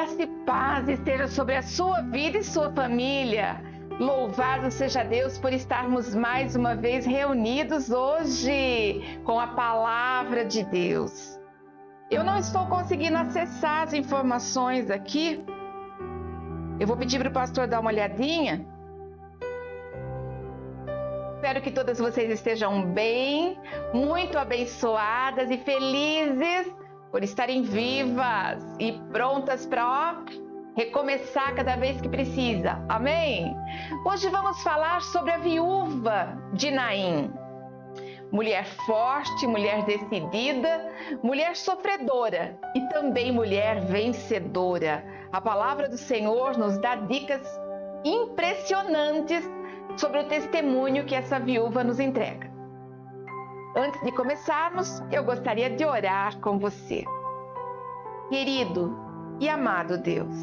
Graça e paz esteja sobre a sua vida e sua família. Louvado seja Deus por estarmos mais uma vez reunidos hoje com a palavra de Deus. Eu não estou conseguindo acessar as informações aqui. Eu vou pedir para o pastor dar uma olhadinha. Espero que todas vocês estejam bem, muito abençoadas e felizes por estarem vivas e prontas para recomeçar cada vez que precisa. Amém? Hoje vamos falar sobre a viúva de Naim. Mulher forte, mulher decidida, mulher sofredora e também mulher vencedora. A palavra do Senhor nos dá dicas impressionantes sobre o testemunho que essa viúva nos entrega. Antes de começarmos, eu gostaria de orar com você. Querido e amado Deus,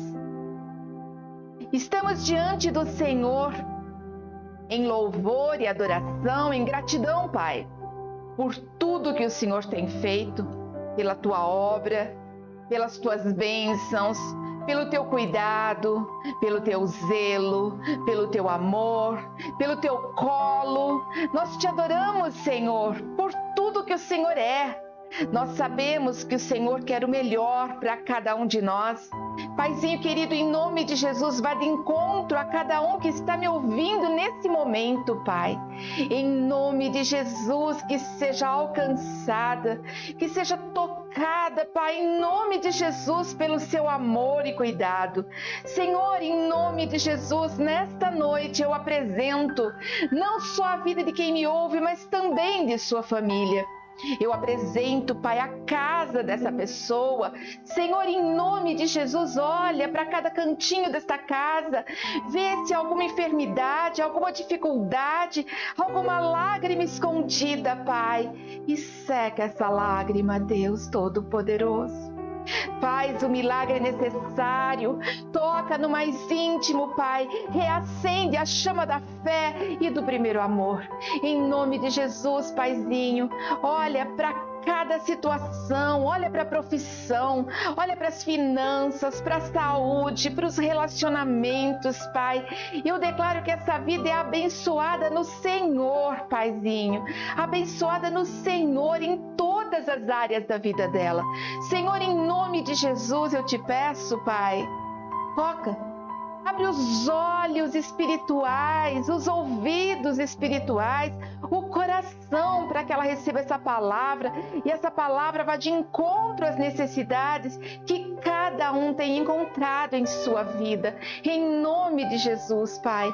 estamos diante do Senhor em louvor e adoração, em gratidão, Pai, por tudo que o Senhor tem feito, pela Tua obra, pelas Tuas bênçãos, pelo Teu cuidado, pelo Teu zelo, pelo Teu amor, pelo Teu colo. Nós Te adoramos, Senhor, por tudo que o Senhor é. Nós sabemos que o Senhor quer o melhor para cada um de nós. Paizinho querido, em nome de Jesus, vá de encontro a cada um que está me ouvindo nesse momento, Pai. Em nome de Jesus, que seja alcançada, que seja tocada, Pai, em nome de Jesus, pelo seu amor e cuidado. Senhor, em nome de Jesus, nesta noite eu apresento não só a vida de quem me ouve, mas também de sua família. Eu apresento, Pai, a casa dessa pessoa. Senhor, em nome de Jesus, olha para cada cantinho desta casa, vê se há alguma enfermidade, alguma dificuldade, alguma lágrima escondida, Pai, e seca essa lágrima, Deus Todo-Poderoso. Faz o milagre necessário, toca no mais íntimo, Pai, reacende a chama da fé e do primeiro amor. Em nome de Jesus, Paizinho, olha para cada situação, olha para a profissão, olha para as finanças, para a saúde, para os relacionamentos, Pai. Eu declaro que essa vida é abençoada no Senhor, Paizinho, abençoada no Senhor em todas as áreas da vida dela. Senhor, em nome de Jesus, eu te peço, Pai, toca, abre os olhos espirituais, os ouvidos espirituais, o coração para que ela receba essa palavra e essa palavra vá de encontro às necessidades que cada um tem encontrado em sua vida. Em nome de Jesus, Pai.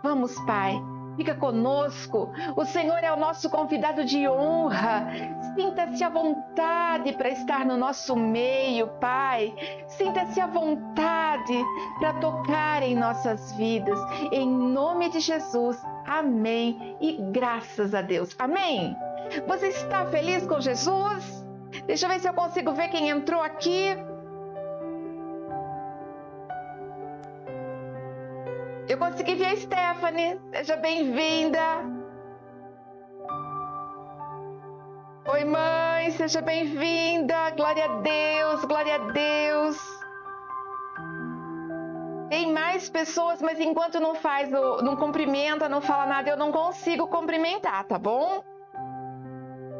Vamos, Pai. Fica conosco, o Senhor é o nosso convidado de honra. Sinta-se à vontade para estar no nosso meio, Pai. Sinta-se à vontade para tocar em nossas vidas. Em nome de Jesus, amém e graças a Deus. Amém? Você está feliz com Jesus? Deixa eu ver se eu consigo ver quem entrou aqui. Eu consegui ver a Stephanie, seja bem-vinda. Oi, mãe, seja bem-vinda. Glória a Deus, glória a Deus. Tem mais pessoas, mas enquanto não cumprimenta, não fala nada, eu não consigo cumprimentar, tá bom?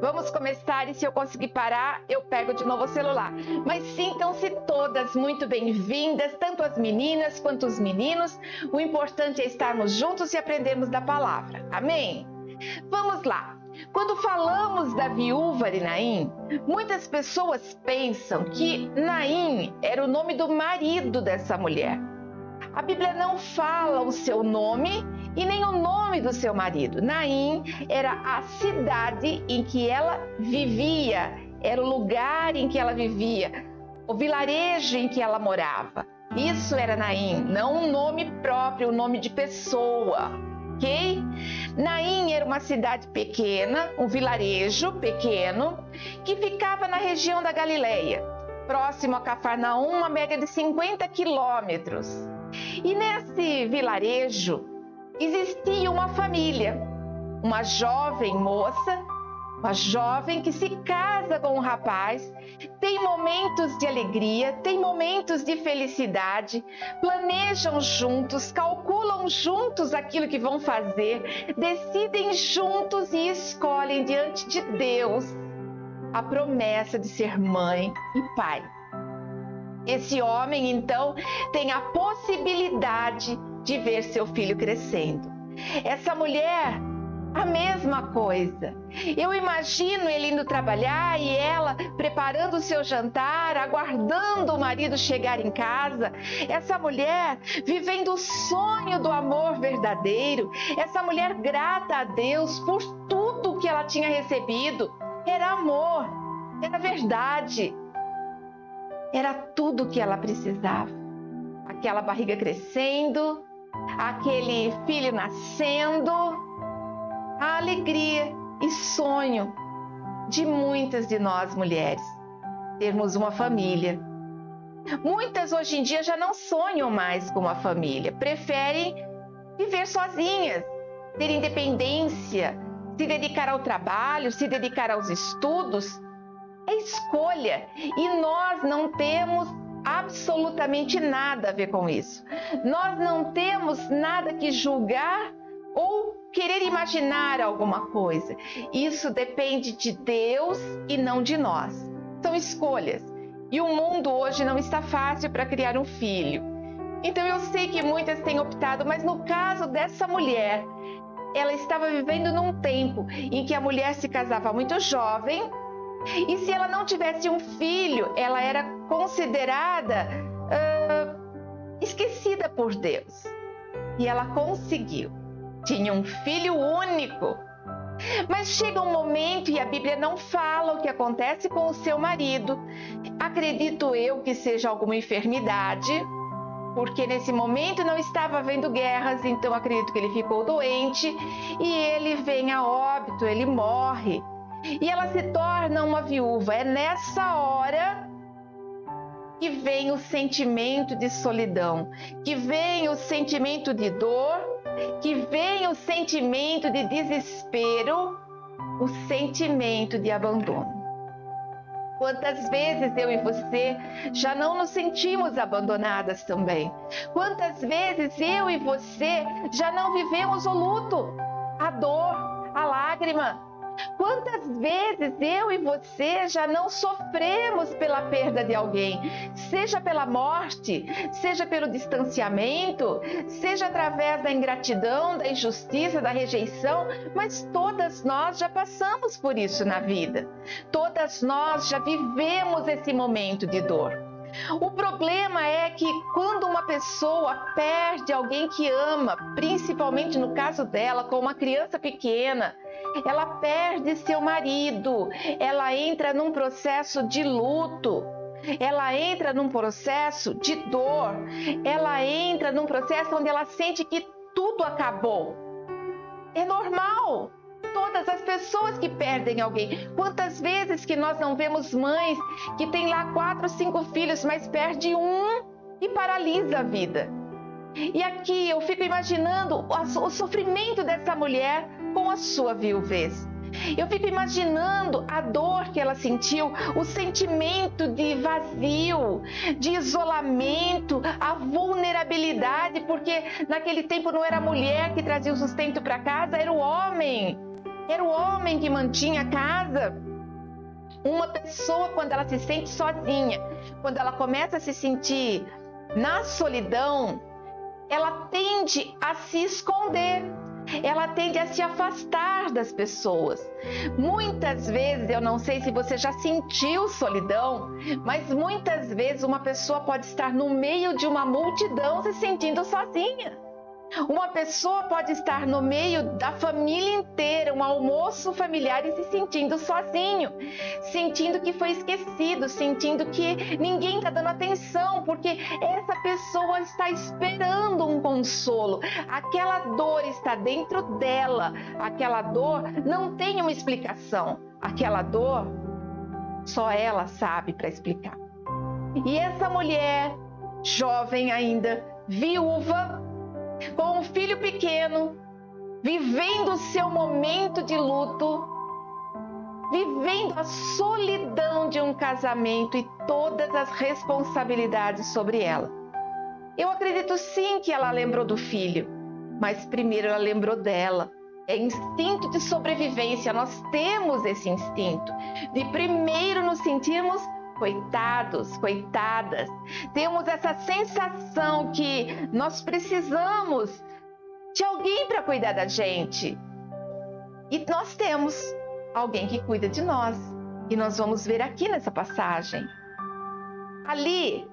Vamos começar e se eu conseguir parar, eu pego de novo o celular. Mas sintam-se todas muito bem-vindas, tanto as meninas quanto os meninos. O importante é estarmos juntos e aprendermos da palavra. Amém? Vamos lá. Quando falamos da viúva de Naim, muitas pessoas pensam que Naim era o nome do marido dessa mulher. A Bíblia não fala o seu nome e nem o nome do seu marido. Naim era a cidade em que ela vivia, era o lugar em que ela vivia, o vilarejo em que ela morava. Isso era Naim, não um nome próprio, um nome de pessoa, ok? Naim era uma cidade pequena, um vilarejo pequeno, que ficava na região da Galileia, próximo a Cafarnaum, uma média de 50 quilômetros. E nesse vilarejo existia uma família, uma jovem moça A jovem que se casa com um rapaz, tem momentos de alegria, tem momentos de felicidade, planejam juntos, calculam juntos aquilo que vão fazer, decidem juntos e escolhem diante de Deus a promessa de ser mãe e pai. Esse homem, então, tem a possibilidade de ver seu filho crescendo. Essa mulher, a mesma coisa. Eu imagino ele indo trabalhar e ela preparando o seu jantar, aguardando o marido chegar em casa. Essa mulher vivendo o sonho do amor verdadeiro. Essa mulher grata a Deus por tudo que ela tinha recebido. Era amor, era verdade, era tudo que ela precisava. Aquela barriga crescendo, aquele filho nascendo, a alegria e sonho de muitas de nós mulheres, termos uma família. Muitas hoje em dia já não sonham mais com uma família, preferem viver sozinhas, ter independência, se dedicar ao trabalho, se dedicar aos estudos. É escolha e nós não temos absolutamente nada a ver com isso. Nós não temos nada que julgar ou querer imaginar alguma coisa. Isso depende de Deus e não de nós. São escolhas. E o mundo hoje não está fácil para criar um filho. Então eu sei que muitas têm optado, mas no caso dessa mulher, ela estava vivendo num tempo em que a mulher se casava muito jovem e se ela não tivesse um filho, ela era considerada esquecida por Deus. E ela conseguiu. Tinha um filho único. Mas chega um momento e a Bíblia não fala o que acontece com o seu marido. Acredito eu que seja alguma enfermidade, porque nesse momento não estava havendo guerras, então acredito que ele ficou doente e ele vem a óbito, ele morre. E ela se torna uma viúva. É nessa hora que vem o sentimento de solidão, que vem o sentimento de dor, que vem o sentimento de desespero, o sentimento de abandono. Quantas vezes eu e você já não nos sentimos abandonadas também? Quantas vezes eu e você já não vivemos o luto, a dor, a lágrima? Quantas vezes eu e você já não sofremos pela perda de alguém, seja pela morte, seja pelo distanciamento, seja através da ingratidão, da injustiça, da rejeição, mas todas nós já passamos por isso na vida. Todas nós já vivemos esse momento de dor. O problema é que quando uma pessoa perde alguém que ama, principalmente no caso dela, com uma criança pequena, ela perde seu marido, ela entra num processo de luto, ela entra num processo de dor, ela entra num processo onde ela sente que tudo acabou. É normal. Todas as pessoas que perdem alguém. Quantas vezes que nós não vemos mães que têm lá 4, 5 filhos, mas perde um e paralisa a vida. E aqui eu fico imaginando o sofrimento dessa mulher com a sua viuvez. Eu fico imaginando a dor que ela sentiu, o sentimento de vazio, de isolamento, a vulnerabilidade, porque naquele tempo não era a mulher que trazia o sustento para casa, era o homem. Era o homem que mantinha a casa. Uma pessoa, quando ela se sente sozinha, quando ela começa a se sentir na solidão, ela tende a se esconder, ela tende a se afastar das pessoas. Muitas vezes, eu não sei se você já sentiu solidão, mas muitas vezes uma pessoa pode estar no meio de uma multidão se sentindo sozinha. Uma pessoa pode estar no meio da família inteira, um almoço familiar e se sentindo sozinho, sentindo que foi esquecido, sentindo que ninguém está dando atenção, porque essa pessoa está esperando um consolo. Aquela dor está dentro dela, aquela dor não tem uma explicação, aquela dor só ela sabe para explicar. E essa mulher, jovem ainda, viúva, com um filho pequeno, vivendo o seu momento de luto, vivendo a solidão de um casamento e todas as responsabilidades sobre ela. Eu acredito sim que ela lembrou do filho, mas primeiro ela lembrou dela. É instinto de sobrevivência, nós temos esse instinto de primeiro nos sentirmos coitados, coitadas. Temos essa sensação que nós precisamos de alguém para cuidar da gente. E nós temos alguém que cuida de nós. E nós vamos ver aqui nessa passagem. Ali,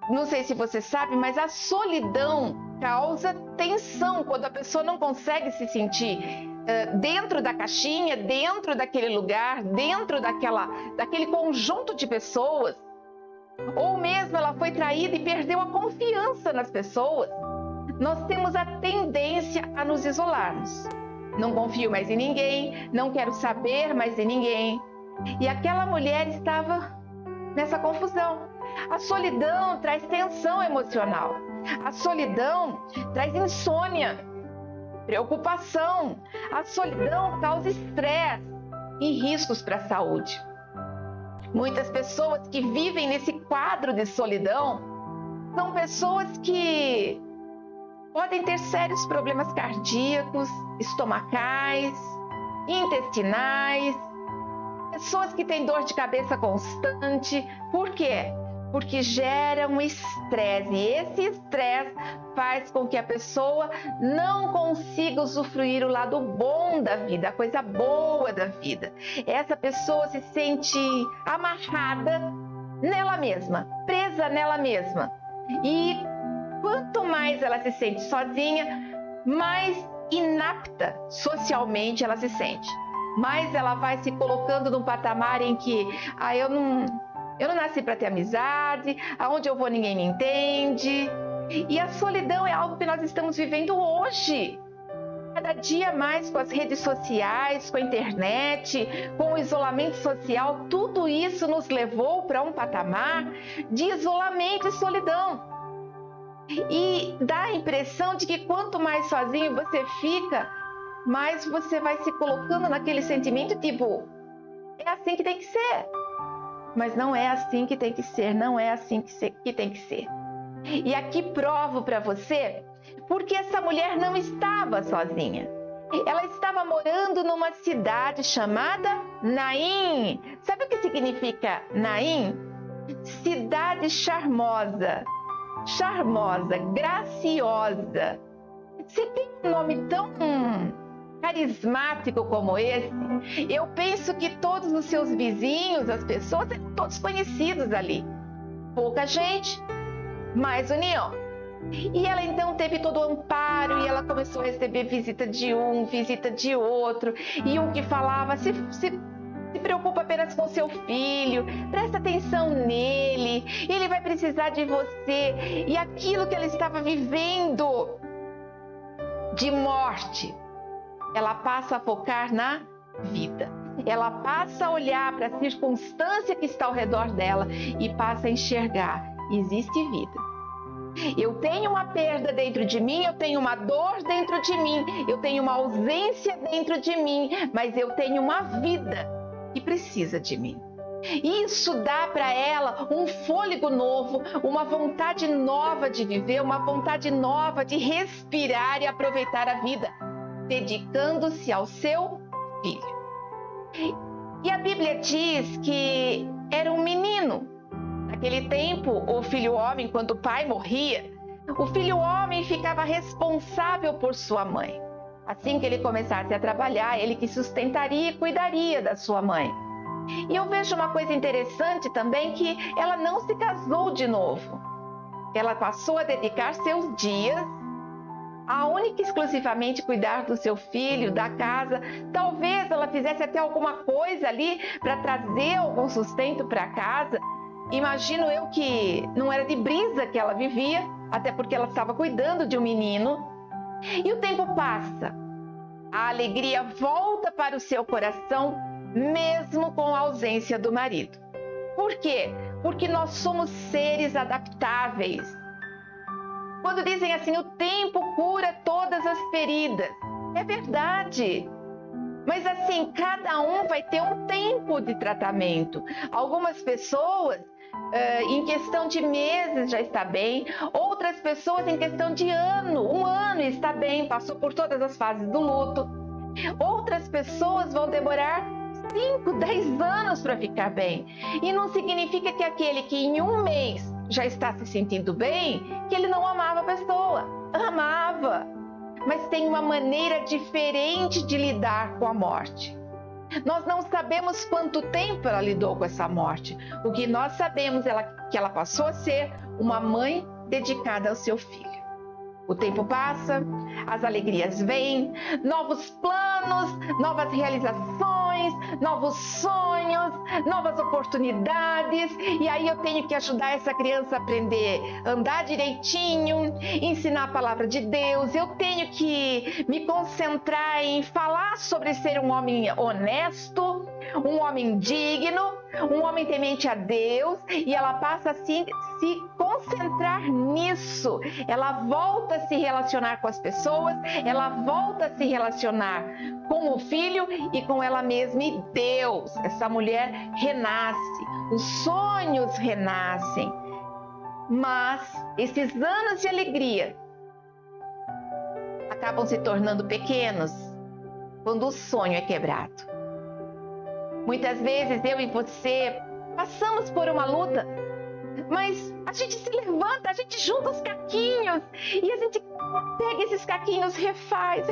não sei se você sabe, mas a solidão causa tensão quando a pessoa não consegue se sentir dentro da caixinha, dentro daquele lugar, dentro daquele conjunto de pessoas. Ou mesmo ela foi traída e perdeu a confiança nas pessoas. Nós temos a tendência a nos isolarmos. Não confio mais em ninguém, não quero saber mais de ninguém. E aquela mulher estava nessa confusão. A solidão traz tensão emocional. A solidão traz insônia, preocupação. A solidão causa estresse e riscos para a saúde. Muitas pessoas que vivem nesse quadro de solidão são pessoas que podem ter sérios problemas cardíacos, estomacais, intestinais, pessoas que têm dor de cabeça constante. Por quê? Porque gera um estresse, e esse estresse faz com que a pessoa não consiga usufruir o lado bom da vida, a coisa boa da vida. Essa pessoa se sente amarrada nela mesma, presa nela mesma. E quanto mais ela se sente sozinha, mais inapta socialmente ela se sente. Mais ela vai se colocando num patamar em que eu não nasci para ter amizade, aonde eu vou ninguém me entende. E a solidão é algo que nós estamos vivendo hoje. Cada dia mais com as redes sociais, com a internet, com o isolamento social, tudo isso nos levou para um patamar de isolamento e solidão. E dá a impressão de que quanto mais sozinho você fica, mais você vai se colocando naquele sentimento tipo, é assim que tem que ser. Mas não é assim que tem que ser, não é assim que tem que ser. E aqui provo para você porque essa mulher não estava sozinha. Ela estava morando numa cidade chamada Naim. Sabe o que significa Naim? Cidade charmosa, charmosa, graciosa. Se tem um nome tão carismático como esse, eu penso que todos os seus vizinhos, as pessoas, eram todos conhecidos ali. Pouca gente, mais união. E ela então teve todo o amparo e ela começou a receber visita de um, visita de outro. E um que falava, se preocupa apenas com seu filho, presta atenção nele, ele vai precisar de você. E aquilo que ela estava vivendo de morte, ela passa a focar na vida. Ela passa a olhar para a circunstância que está ao redor dela e passa a enxergar, existe vida. Eu tenho uma perda dentro de mim, eu tenho uma dor dentro de mim, eu tenho uma ausência dentro de mim, mas eu tenho uma vida que precisa de mim. Isso dá para ela um fôlego novo, uma vontade nova de viver, uma vontade nova de respirar e aproveitar a vida, dedicando-se ao seu filho. E a Bíblia diz que era um menino. Naquele tempo, o filho homem, quando o pai morria, o filho homem ficava responsável por sua mãe. Assim que ele começasse a trabalhar, ele que sustentaria e cuidaria da sua mãe. E eu vejo uma coisa interessante também, que ela não se casou de novo. Ela passou a dedicar seus dias a única e exclusivamente cuidar do seu filho, da casa. Talvez ela fizesse até alguma coisa ali para trazer algum sustento para casa. Imagino eu que não era de brisa que ela vivia, até porque ela estava cuidando de um menino. E o tempo passa, a alegria volta para o seu coração, mesmo com a ausência do marido. Por quê? Porque nós somos seres adaptáveis. Quando dizem assim, o tempo cura todas as feridas, é verdade. Mas assim, cada um vai ter um tempo de tratamento. Algumas pessoas, em questão de meses já está bem, outras pessoas em questão de um ano está bem, passou por todas as fases do luto. Outras pessoas vão demorar 5, 10 anos para ficar bem. E não significa que aquele que em um mês já está se sentindo bem, que ele não amava a pessoa. Amava. Mas tem uma maneira diferente de lidar com a morte. Nós não sabemos quanto tempo ela lidou com essa morte. O que nós sabemos é que ela passou a ser uma mãe dedicada ao seu filho. O tempo passa, as alegrias vêm, novos planos, novas realizações, novos sonhos, novas oportunidades. E aí eu tenho que ajudar essa criança a aprender a andar direitinho, ensinar a palavra de Deus. Eu tenho que me concentrar em falar sobre ser um homem honesto, um homem digno, um homem temente a Deus. E ela passa assim a se concentrar nisso. Ela volta a se relacionar com as pessoas, ela volta a se relacionar com o filho e com ela mesma e Deus. Essa mulher renasce, os sonhos renascem. Mas esses anos de alegria acabam se tornando pequenos quando o sonho é quebrado. Muitas vezes eu e você passamos por uma luta, mas a gente se levanta, a gente junta os caquinhos e a gente pega esses caquinhos, refaz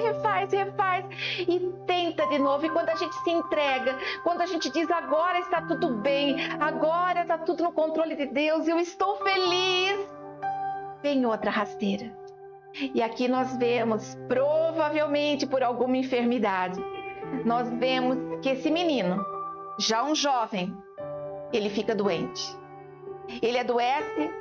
e tenta de novo. E quando a gente se entrega, quando a gente diz agora está tudo bem, agora está tudo no controle de Deus, eu estou feliz, vem outra rasteira. E aqui nós vemos, provavelmente por alguma enfermidade, nós vemos que esse menino, já um jovem, ele fica doente. Ele adoece,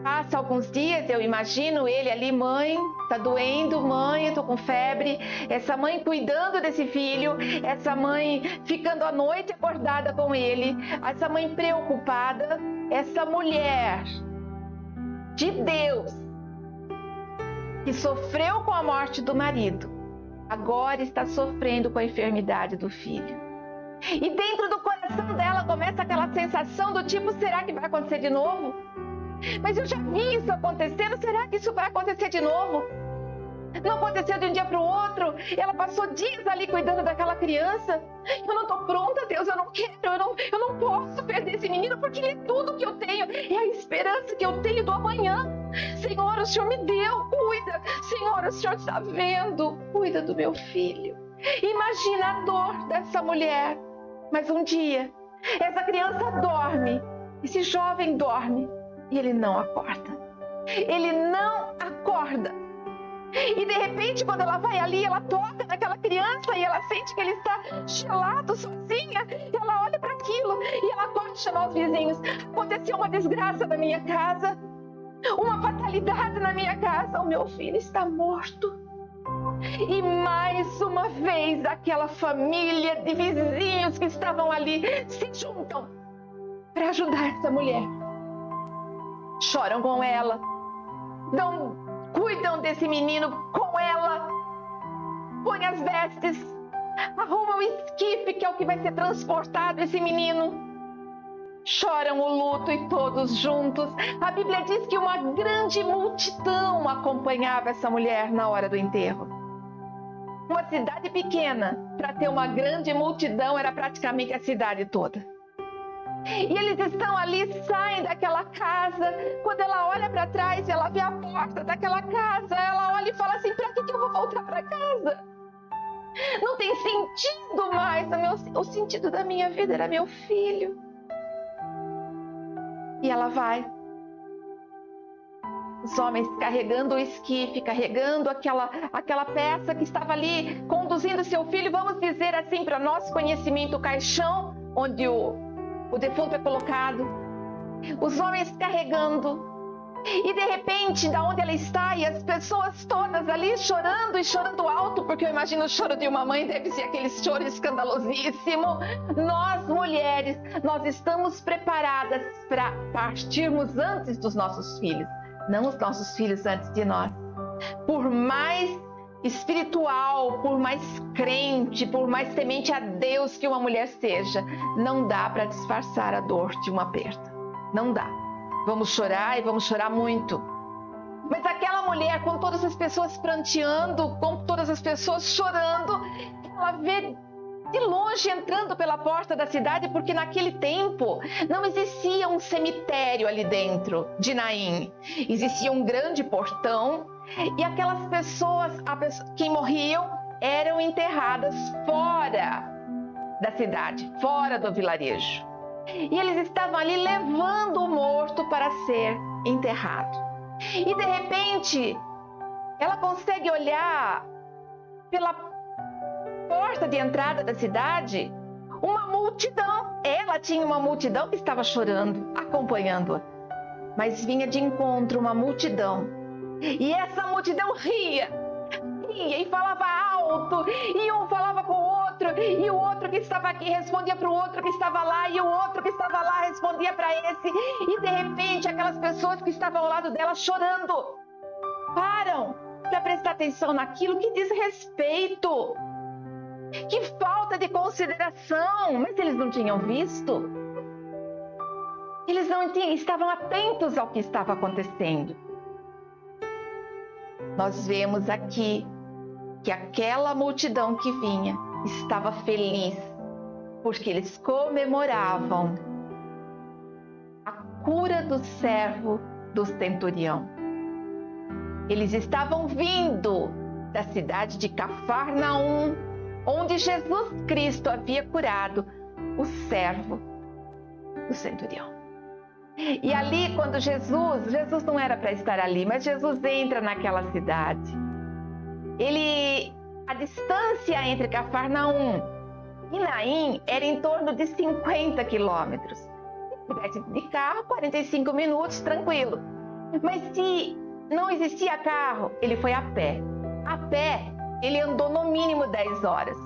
passa alguns dias, eu imagino ele ali, mãe, tá doendo, mãe, eu tô com febre. Essa mãe cuidando desse filho, essa mãe ficando a noite acordada com ele, essa mãe preocupada, essa mulher de Deus que sofreu com a morte do marido, agora está sofrendo com a enfermidade do filho. E dentro do coração dela começa aquela sensação do tipo, será que vai acontecer de novo? Mas eu já vi isso acontecendo, será que isso vai acontecer de novo? Não aconteceu de um dia para o outro, ela passou dias ali cuidando daquela criança. Eu não estou pronta, Deus, eu não quero, eu não posso perder esse menino, porque ele é tudo que eu tenho, é a esperança que eu tenho do amanhã. Senhor, o Senhor me deu, cuida. Senhor, o Senhor está vendo, cuida do meu filho. Imagina a dor dessa mulher. Mas um dia, essa criança dorme, esse jovem dorme e ele não acorda. Ele não acorda. E de repente, quando ela vai ali, ela toca naquela criança e ela sente que ele está gelado, sozinha. Ela olha para aquilo e ela corre chamar os vizinhos. Aconteceu uma desgraça na minha casa, uma fatalidade na minha casa. O meu filho está morto. E mais uma vez aquela família de vizinhos que estavam ali se juntam para ajudar essa mulher. Choram com ela, cuidam desse menino com ela, põem as vestes, arrumam o esquife que é o que vai ser transportado esse menino. Choram o luto e todos juntos. A Bíblia diz que uma grande multidão acompanhava essa mulher na hora do enterro. Uma cidade pequena, para ter uma grande multidão, era praticamente a cidade toda. E eles estão ali, saem daquela casa. Quando ela olha para trás, ela vê a porta daquela casa. Ela olha e fala assim, para que eu vou voltar para casa? Não tem sentido mais. O sentido da minha vida era meu filho. E ela vai. Os homens carregando o esquife, carregando aquela peça que estava ali, conduzindo seu filho, vamos dizer assim, para nosso conhecimento, o caixão onde o defunto é colocado. Os homens carregando. E de repente, da onde ela está, e as pessoas todas ali chorando e chorando alto, porque eu imagino o choro de uma mãe deve ser aquele choro escandalosíssimo. Nós, mulheres, nós estamos preparadas para partirmos antes dos nossos filhos. Não os nossos filhos antes de nós. Por mais espiritual, por mais crente, por mais temente a Deus que uma mulher seja, não dá para disfarçar a dor de uma perda. Não dá. Vamos chorar e vamos chorar muito. Mas aquela mulher, com todas as pessoas pranteando, com todas as pessoas chorando, ela vê de longe entrando pela porta da cidade, porque naquele tempo não existia um cemitério ali dentro de Naim. Existia um grande portão e aquelas pessoas que morriam eram enterradas fora da cidade, fora do vilarejo. E eles estavam ali levando o morto para ser enterrado. E de repente, ela consegue olhar pela porta de entrada da cidade uma multidão. Ela tinha uma multidão que estava chorando, acompanhando-a. Mas vinha de encontro uma multidão. E essa multidão ria e falava alto. E um falava com o outro. E o outro que estava aqui respondia para o outro que estava lá. E o outro que estava lá respondia para esse. E de repente aquelas pessoas que estavam ao lado dela chorando param para prestar atenção naquilo que diz respeito. Que falta de consideração! Mas eles não tinham visto? Eles não estavam atentos ao que estava acontecendo. Nós vemos aqui que aquela multidão que vinha estava feliz, porque eles comemoravam a cura do servo do centurião. Eles estavam vindo da cidade de Cafarnaum, onde Jesus Cristo havia curado o servo do centurião. E ali, quando Jesus não era para estar ali, mas Jesus entra naquela cidade. A distância entre Cafarnaum e Naim era em torno de 50 quilômetros. Se tivesse de carro, 45 minutos, tranquilo. Mas se não existia carro, ele foi a pé. A pé, ele andou no mínimo 10 horas.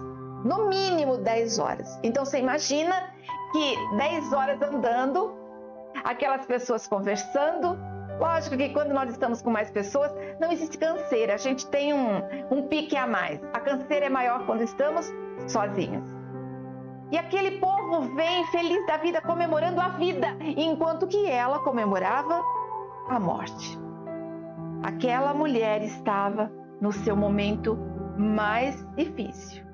No mínimo 10 horas. Então você imagina que 10 horas andando, aquelas pessoas conversando. Lógico que quando nós estamos com mais pessoas, não existe canseira. A gente tem um pique a mais. A canseira é maior quando estamos sozinhos. E aquele povo vem feliz da vida, comemorando a vida, enquanto que ela comemorava a morte. Aquela mulher estava no seu momento mais difícil.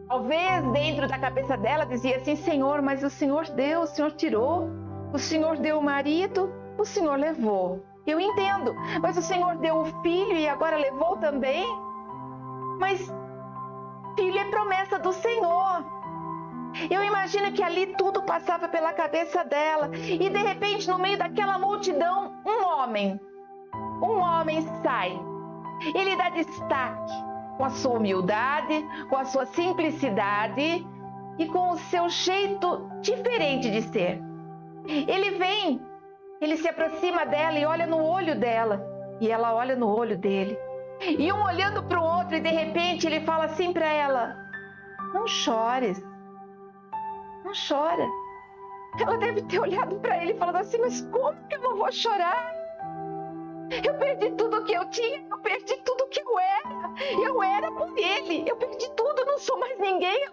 Talvez dentro da cabeça dela dizia assim: Senhor, mas o Senhor deu, o Senhor tirou, o Senhor deu o marido, o Senhor levou. Eu entendo, mas o Senhor deu o filho e agora levou também. Mas filho é promessa do Senhor. Eu imagino que ali tudo passava pela cabeça dela e de repente no meio daquela multidão, um homem sai. Ele dá destaque com a sua humildade, com a sua simplicidade e com o seu jeito diferente de ser. Ele vem, ele se aproxima dela e olha no olho dela, e ela olha no olho dele. E um olhando para o outro, e de repente ele fala assim para ela: não chores, não chora. Ela deve ter olhado para ele e falado assim: mas como que eu não vou chorar? Eu perdi tudo que eu tinha, eu perdi tudo que eu era por ele, eu perdi tudo, não sou mais ninguém.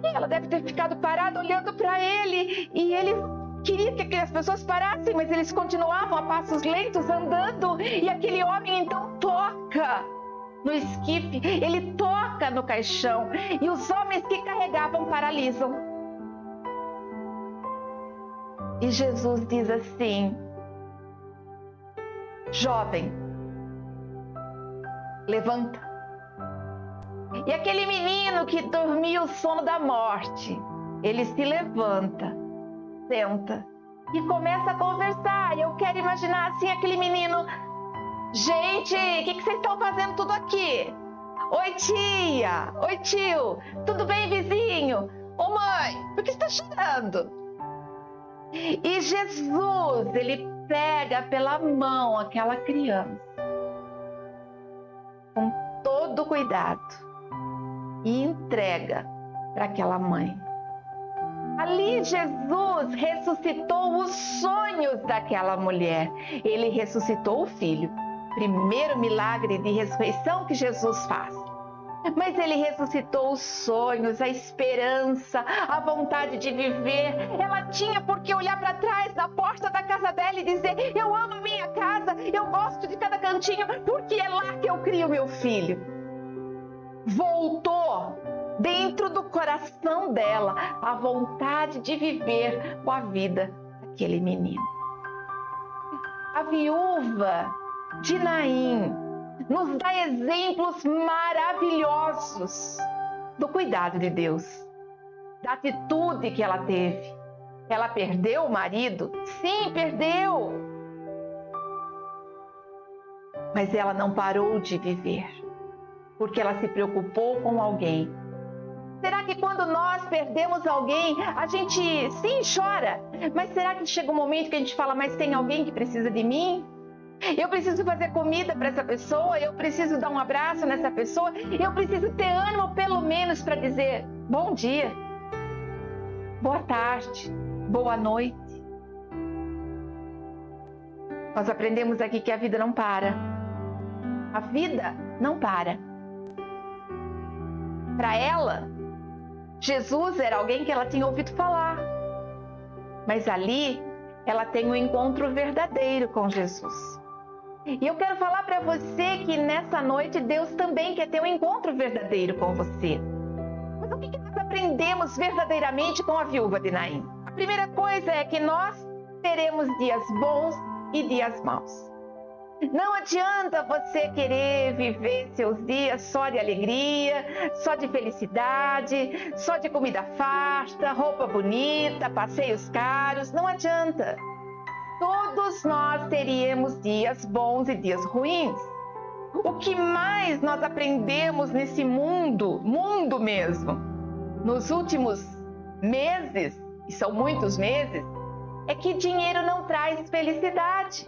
E ela deve ter ficado parada olhando para ele, e ele queria que as pessoas parassem, mas eles continuavam a passos lentos andando, e aquele homem então toca no esquife, ele toca no caixão, e os homens que carregavam paralisam. E Jesus diz assim: jovem, levanta. E aquele menino que dormia o sono da morte, ele se levanta, senta e começa a conversar. Eu quero imaginar assim aquele menino: gente, o que vocês estão fazendo tudo aqui? Oi tia, oi tio, tudo bem vizinho? Ô mãe, por que você está chorando? E Jesus, ele pega pela mão aquela criança com todo cuidado e entrega para aquela mãe. Ali Jesus ressuscitou os sonhos daquela mulher. Ele ressuscitou o filho. primeiro milagre de ressurreição que Jesus faz. Mas ele ressuscitou os sonhos, a esperança, a vontade de viver. Ela tinha por que olhar para trás na porta da casa dela e dizer: eu amo a minha casa, eu gosto de cada cantinho, porque é lá que eu crio meu filho. Voltou dentro do coração dela a vontade de viver com a vida daquele menino. A viúva de Naim nos dá exemplos maravilhosos do cuidado de Deus, da atitude que ela teve. Ela perdeu o marido? Sim, perdeu. Mas ela não parou de viver, porque ela se preocupou com alguém. Será que quando nós perdemos alguém, a gente sim chora? Mas será que chega um momento que a gente fala: mas tem alguém que precisa de mim? Eu preciso fazer comida para essa pessoa, eu preciso dar um abraço nessa pessoa, eu preciso ter ânimo pelo menos para dizer bom dia, boa tarde, boa noite. Nós aprendemos aqui que a vida não para. A vida não para. Para ela, Jesus era alguém que ela tinha ouvido falar. Mas ali, ela tem um encontro verdadeiro com Jesus. E eu quero falar para você que nessa noite Deus também quer ter um encontro verdadeiro com você. Mas o que nós aprendemos verdadeiramente com a viúva de Naim? A primeira coisa é que nós teremos dias bons e dias maus. Não adianta você querer viver seus dias só de alegria, só de felicidade, só de comida farta, roupa bonita, passeios caros. Não adianta. Todos nós teríamos dias bons e dias ruins. O que mais nós aprendemos nesse mundo mesmo, nos últimos meses, e são muitos meses, é que dinheiro não traz felicidade.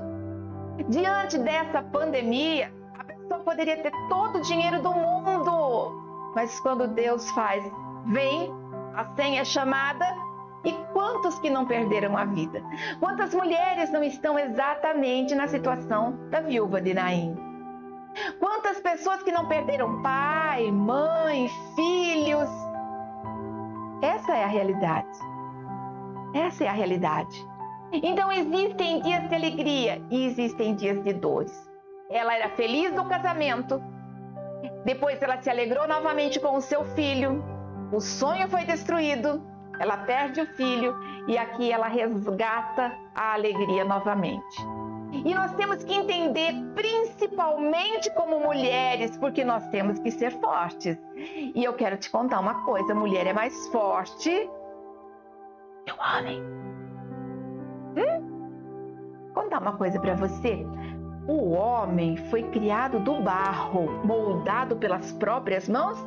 Diante dessa pandemia, a pessoa poderia ter todo o dinheiro do mundo, mas quando Deus faz, vem, a senha é chamada, e quantos que não perderam a vida? Quantas mulheres não estão exatamente na situação da viúva de Naim? Quantas pessoas que não perderam pai, mãe, filhos? Essa é a realidade. Essa é a realidade. Então existem dias de alegria e existem dias de dores. Ela era feliz no casamento, depois ela se alegrou novamente com o seu filho, o sonho foi destruído, ela perde o filho e aqui ela resgata a alegria novamente. E nós temos que entender, principalmente como mulheres, porque nós temos que ser fortes. E eu quero te contar uma coisa: a mulher é mais forte que o homem. Contar uma coisa para você. O homem foi criado do barro, moldado pelas próprias mãos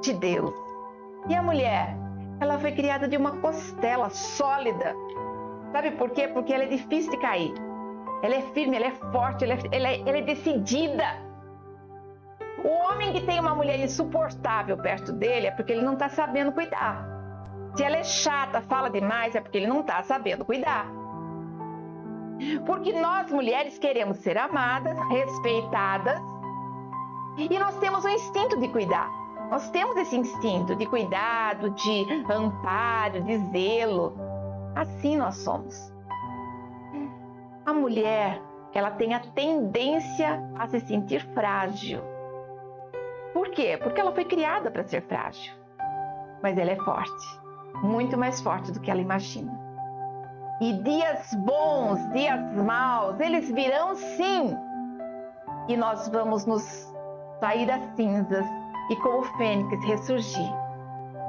de Deus. E a mulher? Ela foi criada de uma costela sólida. Sabe por quê? Porque ela é difícil de cair. Ela é firme, ela é forte, ela é decidida. O homem que tem uma mulher insuportável perto dele é porque ele não está sabendo cuidar. Se ela é chata, fala demais, é porque ele não está sabendo cuidar. Porque nós mulheres queremos ser amadas, respeitadas, e nós temos um instinto de cuidar. Nós temos esse instinto de cuidado, de amparo, de zelo. Assim nós somos. A mulher, ela tem a tendência a se sentir frágil. Por quê? Porque ela foi criada para ser frágil. Mas ela é forte, muito mais forte do que ela imagina. E dias bons, dias maus, eles virão sim. E nós vamos nos sair das cinzas e como o fênix ressurgir.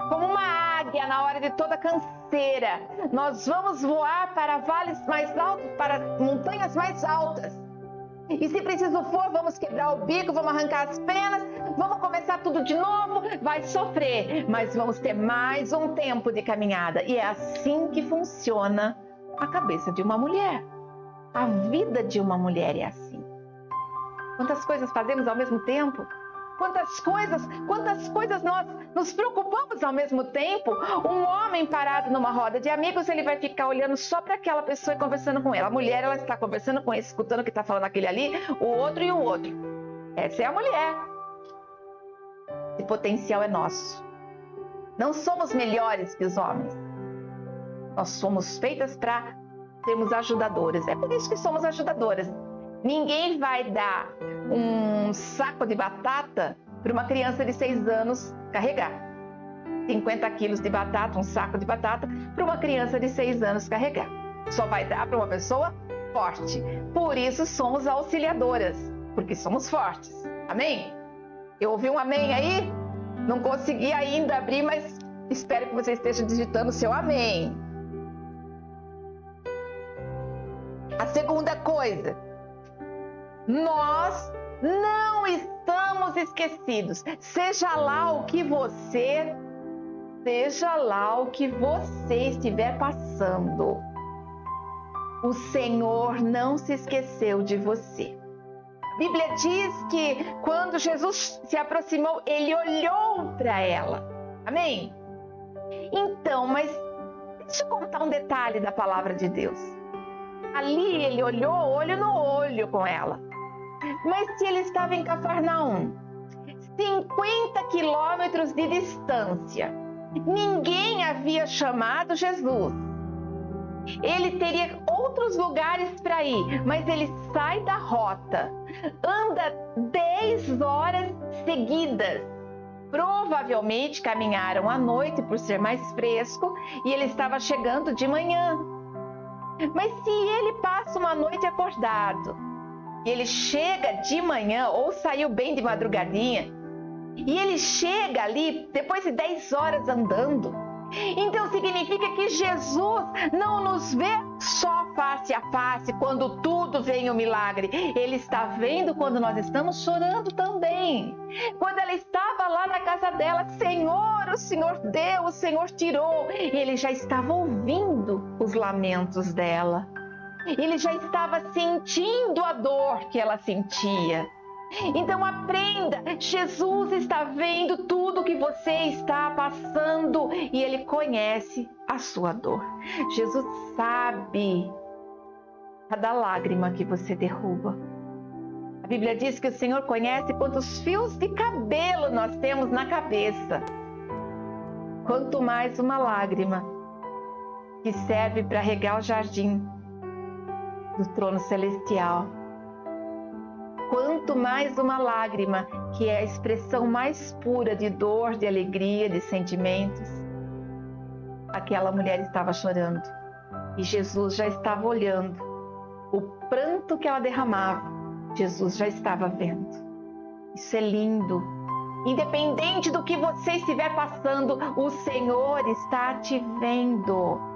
Como uma águia na hora de toda canseira, nós vamos voar para vales mais altos, para montanhas mais altas. E se preciso for, vamos quebrar o bico, vamos arrancar as penas, vamos começar tudo de novo, vai sofrer, mas vamos ter mais um tempo de caminhada. E é assim que funciona a cabeça de uma mulher. A vida de uma mulher é assim. Quantas coisas fazemos ao mesmo tempo? Quantas coisas nós nos preocupamos ao mesmo tempo. Um homem parado numa roda de amigos, ele vai ficar olhando só para aquela pessoa e conversando com ela. A mulher, ela está conversando com esse, escutando o que está falando aquele ali, o outro e o outro. Essa é a mulher. Esse potencial é nosso. Não somos melhores que os homens. Nós somos feitas para sermos ajudadoras. É por isso que somos ajudadoras. Ninguém vai dar um saco de batata para uma criança de 6 anos carregar. 50 quilos de batata, um saco de batata, para uma criança de 6 anos carregar. Só vai dar para uma pessoa forte. Por isso somos auxiliadoras, porque somos fortes. Amém? Eu ouvi um amém aí? Não consegui ainda abrir, mas espero que você esteja digitando o seu amém. A segunda coisa, nós não estamos esquecidos. Seja lá o que você estiver passando, o Senhor não se esqueceu de você. A Bíblia diz que quando Jesus se aproximou, ele olhou para ela. Amém? Então, mas deixa eu contar um detalhe da palavra de Deus. Ali ele olhou olho no olho com ela. Mas se ele estava em Cafarnaum, 50 quilômetros de distância, ninguém havia chamado Jesus. Ele teria outros lugares para ir, mas ele sai da rota, anda 10 horas seguidas. Provavelmente caminharam à noite por ser mais fresco e ele estava chegando de manhã. Mas se ele passa uma noite acordado e ele chega de manhã ou saiu bem de madrugadinha e ele chega ali depois de 10 horas andando, então significa que Jesus não nos vê só face a face quando tudo vem o milagre. Ele está vendo quando nós estamos chorando também. Quando ela estava lá na casa dela, Senhor, o Senhor deu, o Senhor tirou. Ele já estava ouvindo os lamentos dela. Ele já estava sentindo a dor que ela sentia. Então aprenda, Jesus está vendo tudo que você está passando e Ele conhece a sua dor. Jesus sabe cada lágrima que você derruba. A Bíblia diz que o Senhor conhece quantos fios de cabelo nós temos na cabeça. Quanto mais uma lágrima que serve para regar o jardim do trono celestial. Quanto mais uma lágrima, que é a expressão mais pura de dor, de alegria, de sentimentos. Aquela mulher estava chorando e Jesus já estava olhando. O pranto que ela derramava, Jesus já estava vendo. Isso é lindo. Independente do que você estiver passando, o Senhor está te vendo.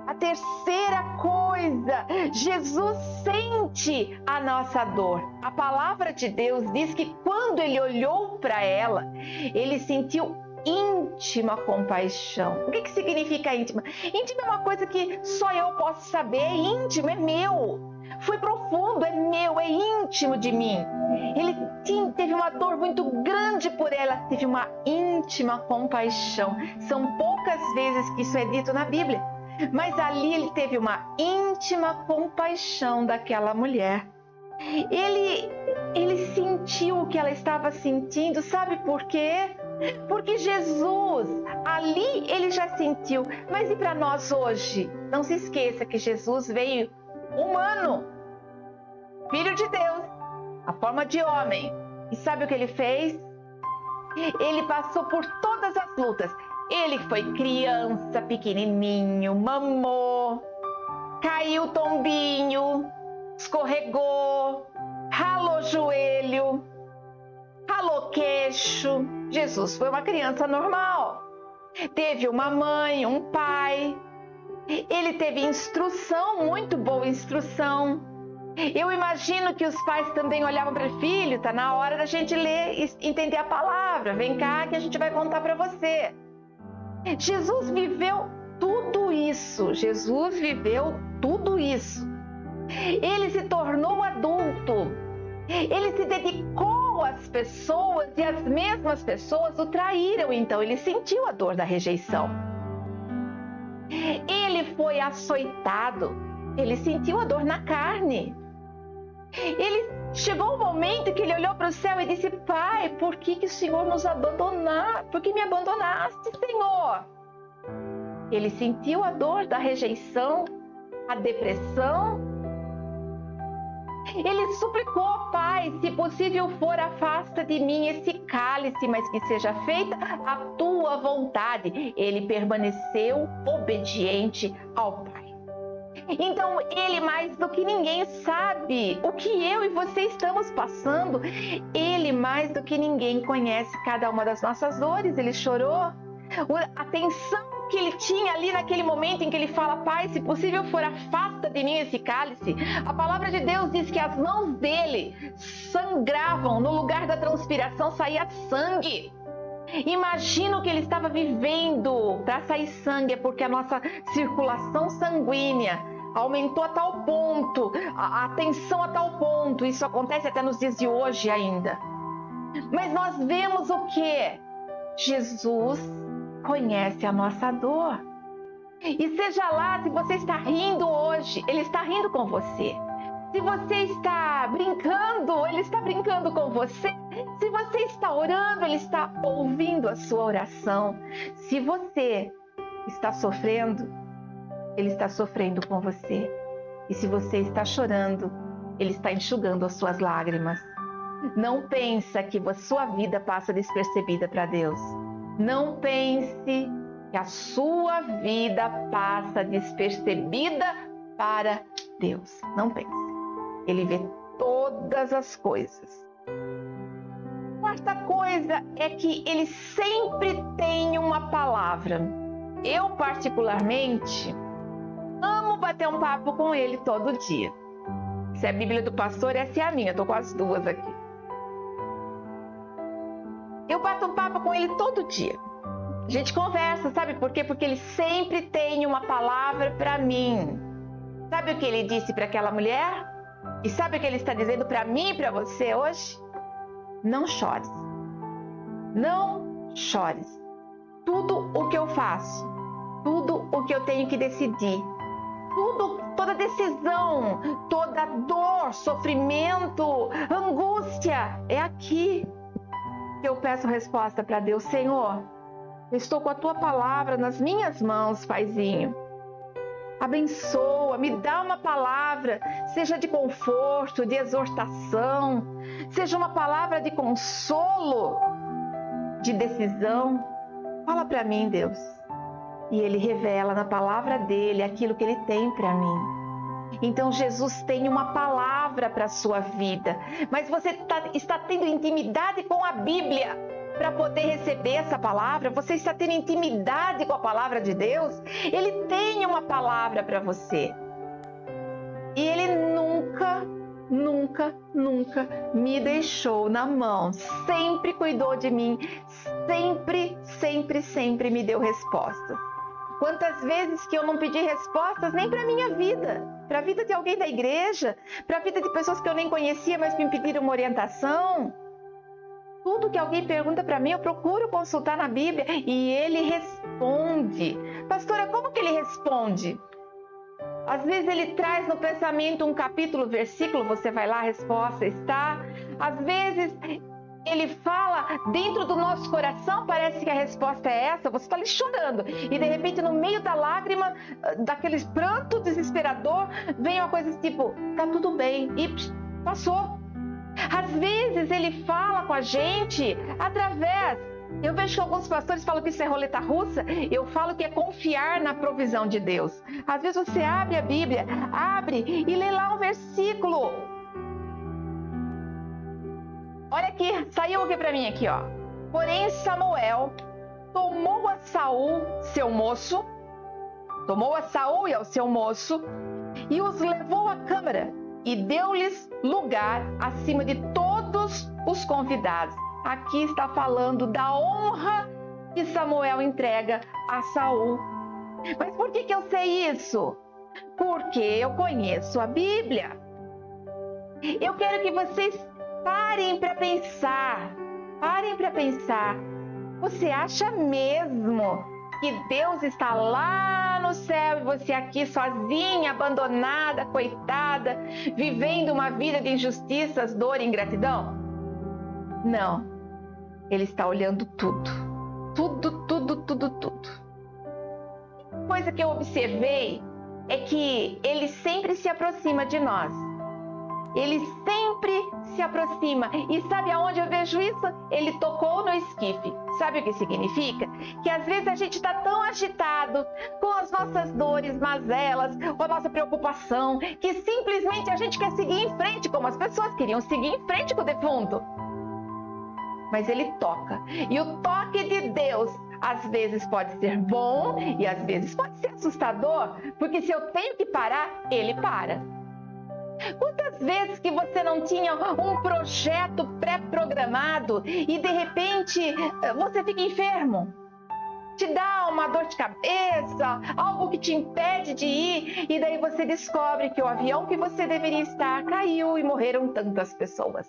A terceira coisa, Jesus sente a nossa dor. A palavra de Deus diz que quando ele olhou para ela, ele sentiu íntima compaixão. O que significa íntima? Íntima é uma coisa que só eu posso saber. É íntimo, é meu. Foi profundo, é meu, é íntimo de mim. Ele teve uma dor muito grande por ela, teve uma íntima compaixão. São poucas vezes que isso é dito na Bíblia. Mas ali ele teve uma íntima compaixão daquela mulher. Ele sentiu o que ela estava sentindo, sabe por quê? Porque Jesus, ali ele já sentiu. Mas e para nós hoje? Não se esqueça que Jesus veio humano, Filho de Deus, a forma de homem. E sabe o que ele fez? Ele passou por todas as lutas. Ele foi criança, pequenininho, mamou, caiu tombinho, escorregou, ralou joelho, ralou queixo. Jesus foi uma criança normal. Teve uma mãe, um pai. Ele teve instrução, muito boa instrução. Eu imagino que os pais também olhavam para o filho, tá na hora da gente ler e entender a palavra. Vem cá que a gente vai contar para você. Jesus viveu tudo isso. Jesus viveu tudo isso. Ele se tornou adulto. Ele se dedicou boas pessoas e as mesmas pessoas o traíram. Então ele sentiu a dor da rejeição. Ele foi açoitado, ele sentiu a dor na carne. Ele chegou um momento que ele olhou para o céu e disse: Pai, por que o Senhor nos abandonaste? Por que me abandonaste, Senhor? Ele sentiu a dor da rejeição, a depressão. Ele suplicou: Pai, se possível for, afasta de mim esse cálice, mas que seja feita a tua vontade. Ele permaneceu obediente ao Pai. Então ele, mais do que ninguém, sabe o que eu e você estamos passando. Ele, mais do que ninguém, conhece cada uma das nossas dores. Ele chorou. A tensão que ele tinha ali naquele momento em que ele fala: Pai, se possível for, afasta de mim esse cálice. A palavra de Deus diz que as mãos dele sangravam, no lugar da transpiração saía sangue. Imagina o que ele estava vivendo. Para sair sangue é porque a nossa circulação sanguínea aumentou a tal ponto, a tensão a tal ponto. Isso acontece até nos dias de hoje ainda. Mas nós vemos o que? Jesus conhece a nossa dor. E seja lá, se você está rindo hoje, Ele está rindo com você. Se você está brincando, Ele está brincando com você. Se você está orando, Ele está ouvindo a sua oração. Se você está sofrendo, Ele está sofrendo com você. E se você está chorando, Ele está enxugando as suas lágrimas. Não pensa que a sua vida passa despercebida para Deus. Não pense que a sua vida passa despercebida para Deus. Não pense. Ele vê todas as coisas. Quarta coisa é que ele sempre tem uma palavra. Eu, particularmente, amo bater um papo com ele todo dia. Se é a Bíblia do pastor, essa é a minha. Estou com as duas aqui. Eu bato um papo com ele todo dia. A gente conversa, sabe por quê? Porque ele sempre tem uma palavra para mim. Sabe o que ele disse para aquela mulher? E sabe o que ele está dizendo para mim e para você hoje? Não chores. Não chores. Tudo o que eu faço, tudo o que eu tenho que decidir, toda decisão, toda dor, sofrimento, angústia, é aqui que eu peço resposta para Deus. Senhor, eu estou com a tua palavra nas minhas mãos, Paizinho. Abençoa, me dá uma palavra, seja de conforto, de exortação, seja uma palavra de consolo, de decisão. Fala para mim, Deus. E Ele revela na palavra dele aquilo que Ele tem para mim. Então Jesus tem uma palavra para a sua vida, mas você está tendo intimidade com a Bíblia para poder receber essa palavra? Você está tendo intimidade com a palavra de Deus? Ele tem uma palavra para você. E Ele nunca me deixou na mão. Sempre cuidou de mim. Sempre me deu respostas. Quantas vezes que eu não pedi respostas nem para a minha vida, para a vida de alguém da igreja, para a vida de pessoas que eu nem conhecia, mas me pediram uma orientação. Tudo que alguém pergunta para mim, eu procuro consultar na Bíblia e Ele responde. Pastora, como que Ele responde? Às vezes Ele traz no pensamento um capítulo, versículo, você vai lá, a resposta está. Às vezes Ele fala dentro do nosso coração, parece que a resposta é essa, você está ali chorando. E de repente, no meio da lágrima, daquele pranto desesperador, vem uma coisa tipo, tá tudo bem, e passou. Às vezes Ele fala com a gente através... Eu vejo que alguns pastores falam que isso é roleta russa. Eu falo que é confiar na provisão de Deus. Às vezes você abre a Bíblia, abre e lê lá um versículo. Olha aqui, saiu aqui para mim aqui, ó. Porém Samuel tomou a Saul, seu moço, tomou a Saul e ao seu moço e os levou à câmara e deu-lhes lugar acima de todos os convidados. Aqui está falando da honra que Samuel entrega a Saul. Mas por que eu sei isso? Porque eu conheço a Bíblia. Eu quero que vocês Parem para pensar. Parem para pensar. Você acha mesmo que Deus está lá no céu e você aqui sozinha, abandonada, coitada, vivendo uma vida de injustiças, dor e ingratidão? Não. Ele está olhando tudo. Tudo, tudo, tudo, tudo. Coisa que eu observei é que Ele sempre se aproxima de nós. Ele sempre se aproxima. E sabe aonde eu vejo isso? Ele tocou no esquife. Sabe o que significa? Que às vezes a gente está tão agitado com as nossas dores, mazelas, com a nossa preocupação, que simplesmente a gente quer seguir em frente, como as pessoas queriam seguir em frente com o defunto. Mas Ele toca. E o toque de Deus, às vezes pode ser bom e às vezes pode ser assustador, porque se eu tenho que parar, Ele para. Quantas vezes que você não tinha um projeto pré-programado e de repente você fica enfermo? Te dá uma dor de cabeça, algo que te impede de ir, e daí você descobre que o avião que você deveria estar caiu e morreram tantas pessoas.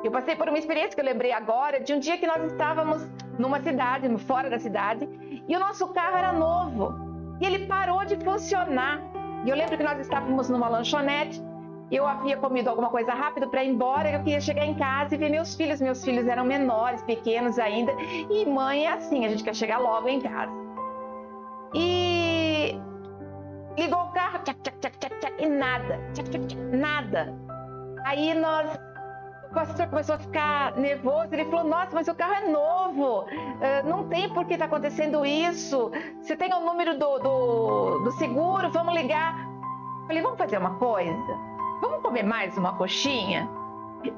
Eu passei por uma experiência que eu lembrei agora, de um dia que nós estávamos numa cidade, fora da cidade, e o nosso carro era novo, e ele parou de funcionar. E eu lembro que nós estávamos numa lanchonete, eu havia comido alguma coisa rápido para ir embora, eu queria chegar em casa e ver meus filhos. Meus filhos eram menores, pequenos ainda, e mãe é assim, a gente quer chegar logo em casa. E ligou o carro, tchac, tchac, tchac, tchac, tchac, e nada, tchac, tchac, tchac, nada. Aí o pastor começou a ficar nervoso, ele falou, nossa, mas o carro é novo, não tem por que está acontecendo isso, você tem o número do seguro, vamos ligar. Eu falei, vamos fazer uma coisa, vamos comer mais uma coxinha?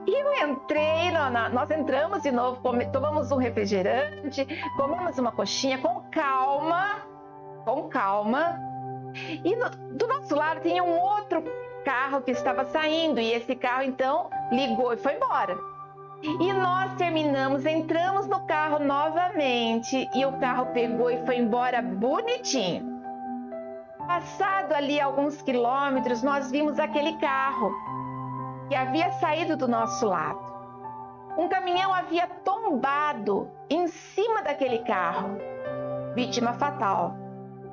E eu entrei, nós entramos de novo, tomamos um refrigerante, comemos uma coxinha com calma, e do nosso lado tinha um outro carro que estava saindo, e esse carro então ligou e foi embora. E nós entramos no carro novamente, e o carro pegou e foi embora bonitinho. Passado ali alguns quilômetros, nós vimos aquele carro que havia saído do nosso lado. Um caminhão havia tombado em cima daquele carro. Vítima fatal.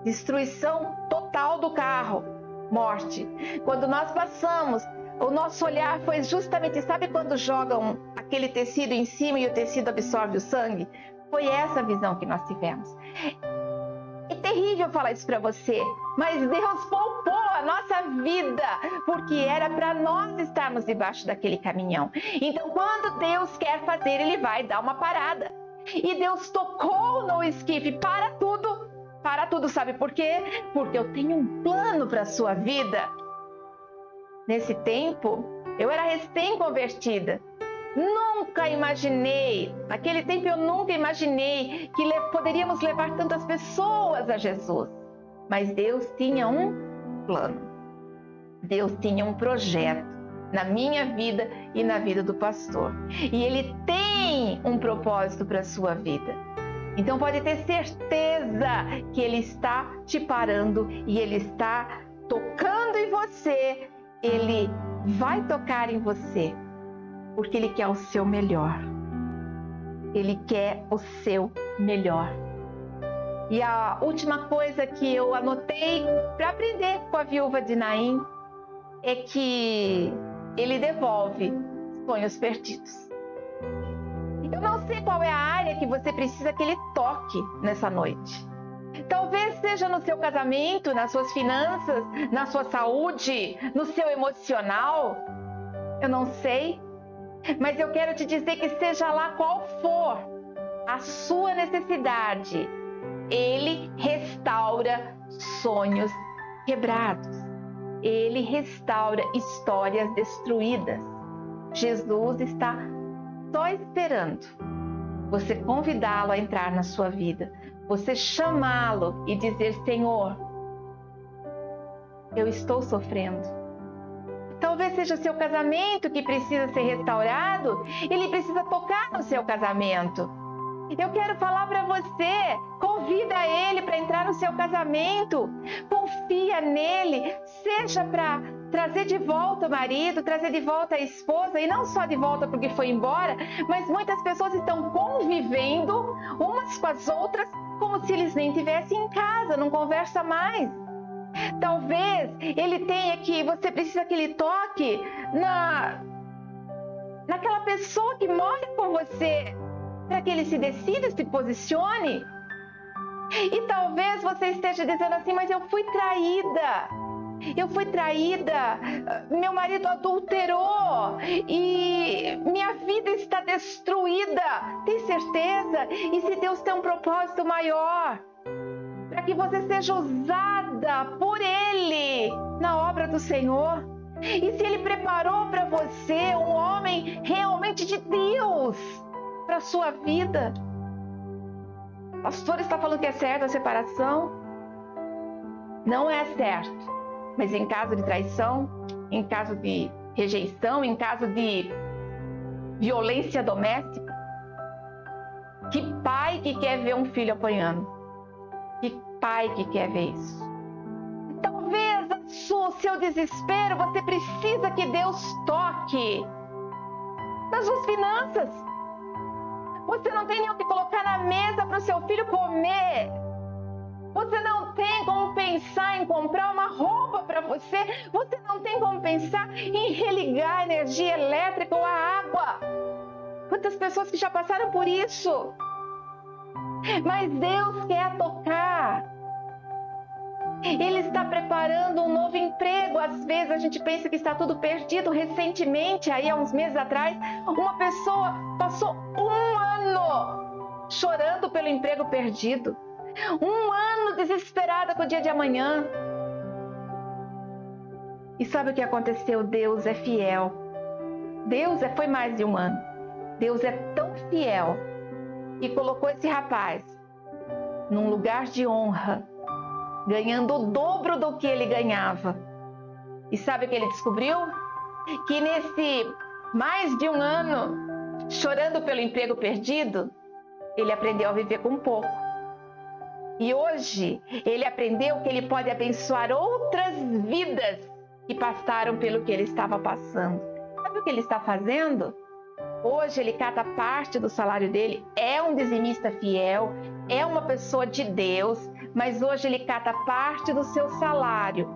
Destruição total do carro. Morte. Quando nós passamos, o nosso olhar foi justamente, sabe quando jogam aquele tecido em cima e o tecido absorve o sangue? Foi essa visão que nós tivemos. É terrível falar isso para você, mas Deus poupou a nossa vida, porque era para nós estarmos debaixo daquele caminhão. Então, quando Deus quer fazer, Ele vai dar uma parada. E Deus tocou no esquife, para tudo, sabe por quê? Porque eu tenho um plano para a sua vida. Nesse tempo, eu era recém-convertida. Naquele tempo eu nunca imaginei que poderíamos levar tantas pessoas a Jesus. Mas Deus tinha um plano. Deus tinha um projeto na minha vida e na vida do pastor. E Ele tem um propósito para a sua vida. Então pode ter certeza que Ele está te parando e Ele está tocando em você. Ele vai tocar em você, porque Ele quer o seu melhor. Ele quer o seu melhor. E a última coisa que eu anotei para aprender com a viúva de Naim é que Ele devolve sonhos perdidos. Eu não sei qual é a área que você precisa que Ele toque nessa noite. Talvez seja no seu casamento, nas suas finanças, na sua saúde, no seu emocional. Eu não sei, mas eu quero te dizer que seja lá qual for a sua necessidade, Ele restaura sonhos quebrados. Ele restaura histórias destruídas. Jesus está só esperando você convidá-lo a entrar na sua vida, você chamá-lo e dizer, Senhor, eu estou sofrendo. Talvez seja o seu casamento que precisa ser restaurado, Ele precisa tocar no seu casamento. Eu quero falar para você, convida Ele para entrar no seu casamento, confia nele, seja para trazer de volta o marido, trazer de volta a esposa, e não só de volta porque foi embora, mas muitas pessoas estão convivendo umas com as outras como se eles nem estivessem em casa, não conversa mais. Talvez ele tenha que, você precisa que ele toque naquela pessoa que mora com você, para que ele se decida, se posicione. E talvez você esteja dizendo assim, mas eu fui traída, meu marido adulterou e minha vida está destruída. Tem certeza? E se Deus tem um propósito maior, para que você seja usada por Ele na obra do Senhor? E se Ele preparou para você um homem realmente de Deus para a sua vida? O pastor está falando que é certo a separação? Não é certo. Mas em caso de traição, em caso de rejeição, em caso de violência doméstica, que pai que quer ver um filho apanhando? Que pai que quer ver isso? Talvez o seu desespero, você precisa que Deus toque nas suas finanças. Você não tem nem o que colocar na mesa para o seu filho comer. Você não tem como pensar em comprar uma roupa para você. Você não tem como pensar em religar a energia elétrica ou a água. Quantas pessoas que já passaram por isso. Mas Deus quer tocar. Ele está preparando um novo emprego. Às vezes a gente pensa que está tudo perdido. Recentemente, aí há uns meses atrás, uma pessoa passou 1 ano chorando pelo emprego perdido. 1 ano desesperada com o dia de amanhã. E sabe o que aconteceu? Deus é fiel. Foi mais de 1 ano. Deus é tão fiel e colocou esse rapaz num lugar de honra, ganhando o dobro do que ele ganhava. E sabe o que ele descobriu? Que nesse mais de 1 ano, chorando pelo emprego perdido, ele aprendeu a viver com pouco. E hoje, ele aprendeu que ele pode abençoar outras vidas que passaram pelo que ele estava passando. Sabe o que ele está fazendo? Hoje, ele cata parte do salário dele, é um dizimista fiel, é uma pessoa de Deus, mas hoje ele cata parte do seu salário,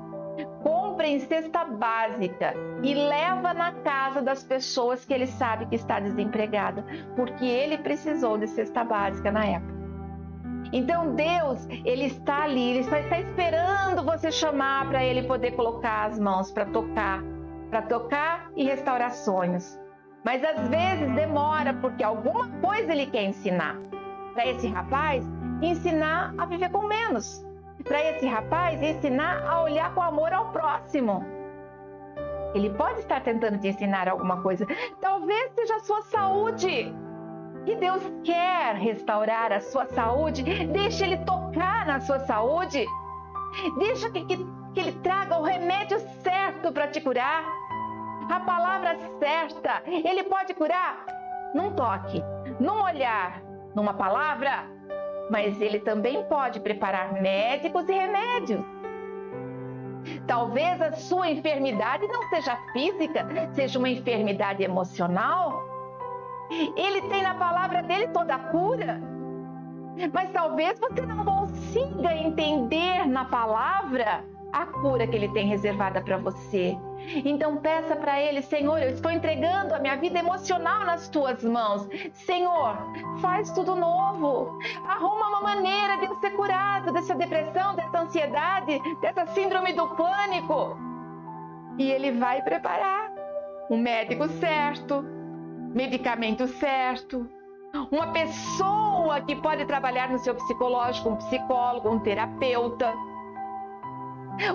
compra em cesta básica e leva na casa das pessoas que ele sabe que está desempregada, porque ele precisou de cesta básica na época. Então Deus, Ele está ali, Ele está esperando você chamar para Ele poder colocar as mãos para tocar e restaurar sonhos. Mas às vezes demora, porque alguma coisa Ele quer ensinar. Para esse rapaz, ensinar a viver com menos. Para esse rapaz, ensinar a olhar com amor ao próximo. Ele pode estar tentando te ensinar alguma coisa. Talvez seja a sua saúde. E Deus quer restaurar a sua saúde. Deixa Ele tocar na sua saúde. Deixa que Ele traga o remédio certo para te curar. A palavra certa. Ele pode curar num toque, num olhar, numa palavra. Mas Ele também pode preparar médicos e remédios. Talvez a sua enfermidade não seja física, seja uma enfermidade emocional. Ele tem na palavra dele toda a cura, mas talvez você não consiga entender na palavra a cura que Ele tem reservada para você. Então peça para Ele: Senhor, eu estou entregando a minha vida emocional nas Tuas mãos. Senhor, faz tudo novo. Arruma uma maneira de eu ser curado dessa depressão, dessa ansiedade, dessa síndrome do pânico. E Ele vai preparar um médico certo, medicamento certo, uma pessoa que pode trabalhar no seu psicológico, um psicólogo, um terapeuta,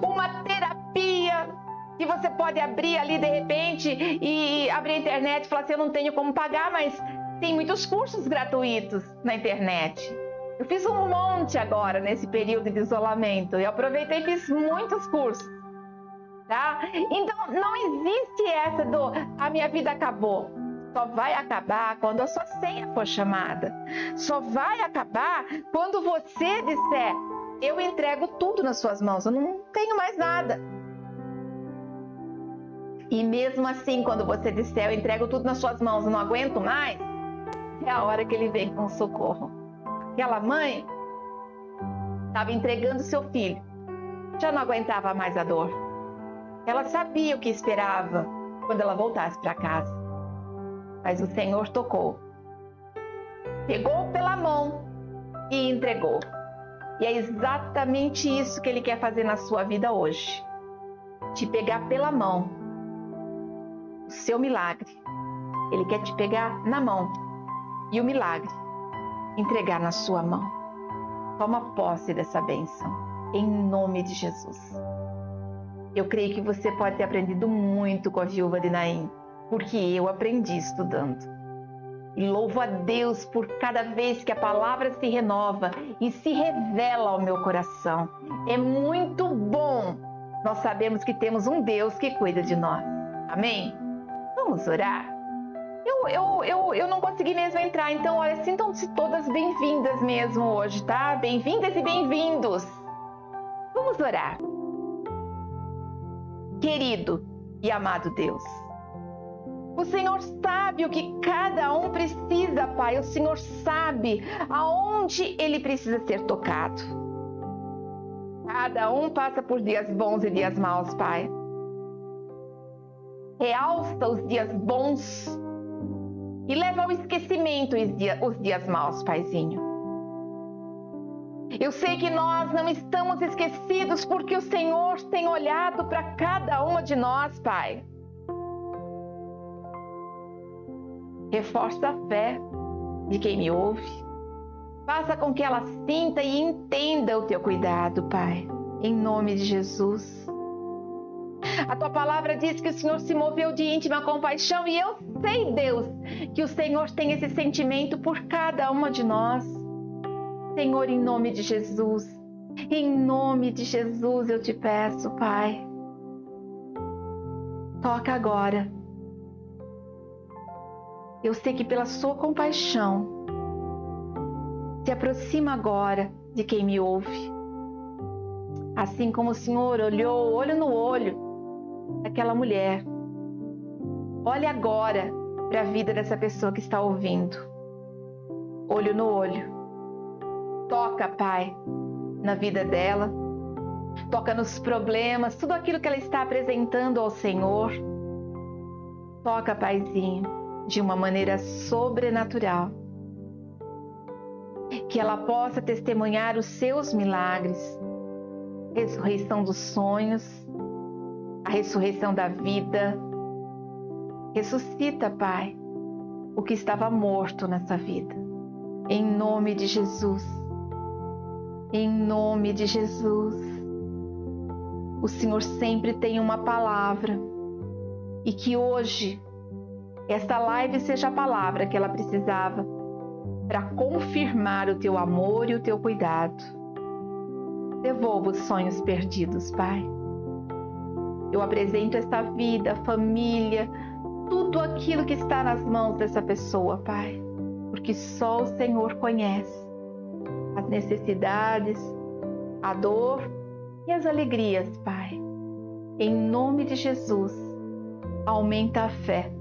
uma terapia que você pode abrir ali de repente e abrir a internet e falar assim: eu não tenho como pagar, mas tem muitos cursos gratuitos na internet. Eu fiz um monte agora nesse período de isolamento, eu aproveitei e fiz muitos cursos, tá? Então não existe essa do a minha vida acabou. Só vai acabar quando a sua senha for chamada. Só vai acabar quando você disser: eu entrego tudo nas suas mãos, eu não tenho mais nada. E mesmo assim, quando você disser, eu entrego tudo nas suas mãos, não aguento mais, é a hora que ele vem com socorro. Aquela mãe estava entregando seu filho, já não aguentava mais a dor. Ela sabia o que esperava quando ela voltasse para casa. Mas o Senhor tocou, pegou pela mão e entregou. E é exatamente isso que Ele quer fazer na sua vida hoje. Te pegar pela mão, o seu milagre. Ele quer te pegar na mão e o milagre entregar na sua mão. Toma posse dessa bênção, em nome de Jesus. Eu creio que você pode ter aprendido muito com a viúva de Naim, porque eu aprendi estudando. E louvo a Deus por cada vez que a palavra se renova e se revela ao meu coração. É muito bom nós sabemos que temos um Deus que cuida de nós. Amém? Vamos orar? Eu não consegui mesmo entrar, então olha, sintam-se todas bem-vindas mesmo hoje, tá? Bem-vindas e bem-vindos. Vamos orar. Querido e amado Deus, o Senhor sabe o que cada um precisa, Pai. O Senhor sabe aonde ele precisa ser tocado. Cada um passa por dias bons e dias maus, Pai. Realça os dias bons e leva ao esquecimento os dias maus, Paizinho. Eu sei que nós não estamos esquecidos porque o Senhor tem olhado para cada uma de nós, Pai. Reforça a fé de quem me ouve. Faça com que ela sinta e entenda o teu cuidado, Pai. Em nome de Jesus. A tua palavra diz que o Senhor se moveu de íntima compaixão e eu sei, Deus, que o Senhor tem esse sentimento por cada uma de nós. Senhor, em nome de Jesus, em nome de Jesus eu te peço, Pai. Toca agora. Eu sei que pela sua compaixão, se aproxima agora de quem me ouve. Assim como o Senhor olhou, olho no olho, daquela mulher. Olhe agora para a vida dessa pessoa que está ouvindo. Olho no olho. Toca, Pai, na vida dela. Toca nos problemas, tudo aquilo que ela está apresentando ao Senhor. Toca, Paizinho, de uma maneira sobrenatural. Que ela possa testemunhar os seus milagres. Ressurreição dos sonhos, a ressurreição da vida. Ressuscita, Pai, o que estava morto nessa vida. Em nome de Jesus. Em nome de Jesus. O Senhor sempre tem uma palavra. E que hoje, esta live seja a palavra que ela precisava para confirmar o teu amor e o teu cuidado. Devolva os sonhos perdidos, Pai. Eu apresento esta vida, família, tudo aquilo que está nas mãos dessa pessoa, Pai. Porque só o Senhor conhece as necessidades, a dor e as alegrias, Pai. Em nome de Jesus, aumenta a fé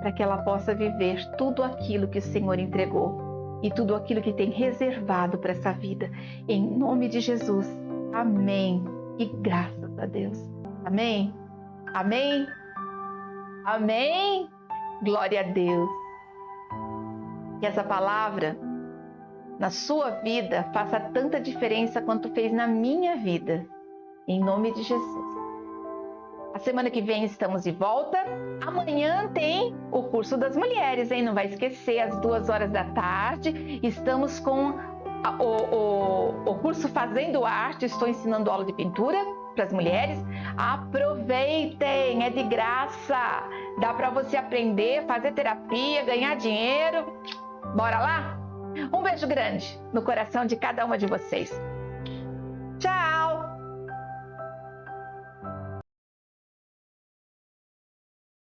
para que ela possa viver tudo aquilo que o Senhor entregou e tudo aquilo que tem reservado para essa vida. Em nome de Jesus. Amém. E graças a Deus. Amém. Amém. Amém. Glória a Deus. Que essa palavra na sua vida faça tanta diferença quanto fez na minha vida. Em nome de Jesus. A semana que vem estamos de volta. Amanhã tem o curso das mulheres, hein? Não vai esquecer, às 14h. Estamos com o curso Fazendo Arte. Estou ensinando aula de pintura para as mulheres. Aproveitem, é de graça. Dá para você aprender, fazer terapia, ganhar dinheiro. Bora lá? Um beijo grande no coração de cada uma de vocês.